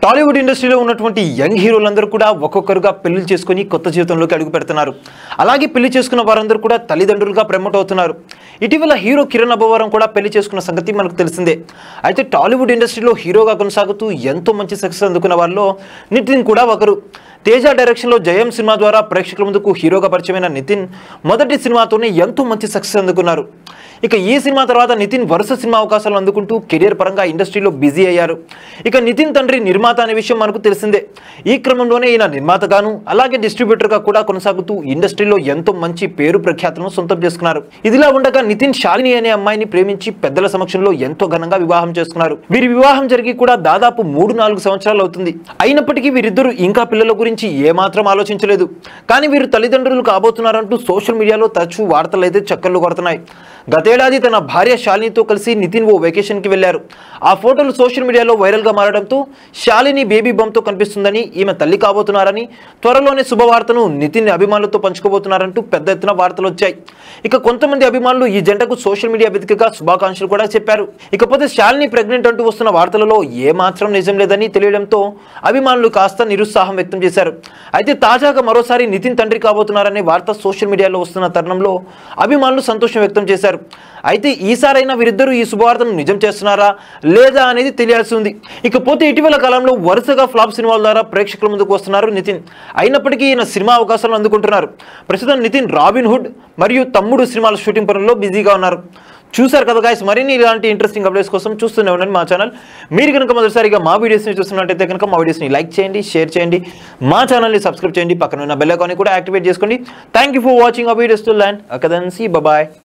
టాలీవుడ్ ఇండస్ట్రీలో ఉన్నటువంటి యంగ్ హీరోలందరూ కూడా ఒక్కొక్కరుగా పెళ్లి చేసుకుని కొత్త జీవితంలోకి అడుగు పెడుతున్నారు. అలాగే పెళ్లి చేసుకున్న వారందరూ కూడా తల్లిదండ్రులుగా ప్రమోట్ అవుతున్నారు. ఇటీవల హీరో కిరణ్ అబ్బవరం కూడా పెళ్లి చేసుకున్న సంగతి మనకు తెలిసిందే. అయితే టాలీవుడ్ ఇండస్ట్రీలో హీరోగా కొనసాగుతూ ఎంతో మంచి సక్సెస్ అందుకున్న వారిలో నితిన్ కూడా ఒకరు. తేజ డైరెక్షన్లో జయం సినిమా ద్వారా ప్రేక్షకుల ముందుకు హీరోగా పరిచయమైన నితిన్ మొదటి సినిమాతోనే ఎంతో మంచి సక్సెస్ అందుకున్నారు. ఇక ఈ సినిమా తర్వాత నితిన్ వరుస సినిమా అవకాశాలు అందుకుంటూ కెరియర్ పరంగా ఇండస్ట్రీలో బిజీ అయ్యారు. ఇక నితిన్ తండ్రి నిర్మాత అనే విషయం మనకు తెలిసిందే. ఈ క్రమంలోనే ఈయన నిర్మాతగాను అలాగే డిస్ట్రిబ్యూటర్గా కూడా కొనసాగుతూ ఇండస్ట్రీలో ఎంతో మంచి పేరు ప్రఖ్యాతులను సొంతం చేసుకున్నారు. ఇదిలా ఉండగా నితిన్ శాలిని అనే అమ్మాయిని ప్రేమించి పెద్దల సమక్షంలో ఎంతో ఘనంగా వివాహం చేసుకున్నారు. వీరి వివాహం జరిగి కూడా దాదాపు 3-4 సంవత్సరాలు అవుతుంది. అయినప్పటికీ వీరిద్దరూ ఇంకా పిల్లల గురించి ఏమాత్రం ఆలోచించలేదు. కానీ వీరు తల్లిదండ్రులు కాబోతున్నారంటూ సోషల్ మీడియాలో తరచూ వార్తలు అయితే చక్కర్లు కొడుతున్నాయి. గతేడాది తన భార్య శాలినితో కలిసి నితిన్ ఓ వెకేషన్కి వెళ్లారు. ఆ ఫోటోలు సోషల్ మీడియాలో వైరల్గా మారడంతో శాలిని బేబీ బంప్తో కనిపిస్తుందని, ఈమె తల్లి కాబోతున్నారని, త్వరలోనే శుభవార్తను నితిన్ అభిమానులతో పంచుకోబోతున్నారంటూ పెద్ద ఎత్తున వార్తలు వచ్చాయి. ఇక కొంతమంది అభిమానులు ఈ జంటకు సోషల్ మీడియా వేదికగా శుభాకాంక్షలు కూడా చెప్పారు. ఇకపోతే శాలిని ప్రెగ్నెంట్ అంటూ వస్తున్న వార్తలలో ఏమాత్రం నిజం లేదని తెలియడంతో అభిమానులు కాస్త నిరుత్సాహం వ్యక్తం చేశారు. అయితే తాజాగా మరోసారి నితిన్ తండ్రి కాబోతున్నారనే వార్త సోషల్ మీడియాలో వస్తున్న తరుణంలో అభిమానులు సంతోషం వ్యక్తం చేశారు. అయితే ఈసారైనా వీరిద్దరూ ఈ శుభవార్తను నిజం చేస్తున్నారా లేదా అనేది తెలియాల్సి ఉంది. ఇకపోతే ఇటీవల కాలంలో వరుసగా ఫ్లాప్ సినిమాల ద్వారా ప్రేక్షకుల ముందుకు వస్తున్నారు నితిన్. అయినప్పటికీ ఈయన సినిమా అవకాశాలు అందుకుంటున్నారు. ప్రస్తుతం నితిన్ రాబిన్ హుడ్ మరియు తమ్ముడు సినిమాల షూటింగ్ పనుల్లో బిజీగా ఉన్నారు. చూసారు కదా గాయస్, మరిన్ని ఇలాంటి ఇంట్రెస్టింగ్ అప్డేట్స్ కోసం చూస్తూనే ఉండండి మా ఛానల్. మీరు కనుక మొదటిసారిగా మా వీడియోస్ని చూస్తున్నట్టయితే కనుక మా వీడియోస్ని లైక్ చేయండి, షేర్ చేయండి, మా ఛానల్ని సబ్స్క్రైబ్ చేయండి, పక్కన ఉన్న బెల్ ఐకాన్ని కూడా యాక్టివేట్ చేసుకోండి. Thank you for watching our videos to land. Okay then see by.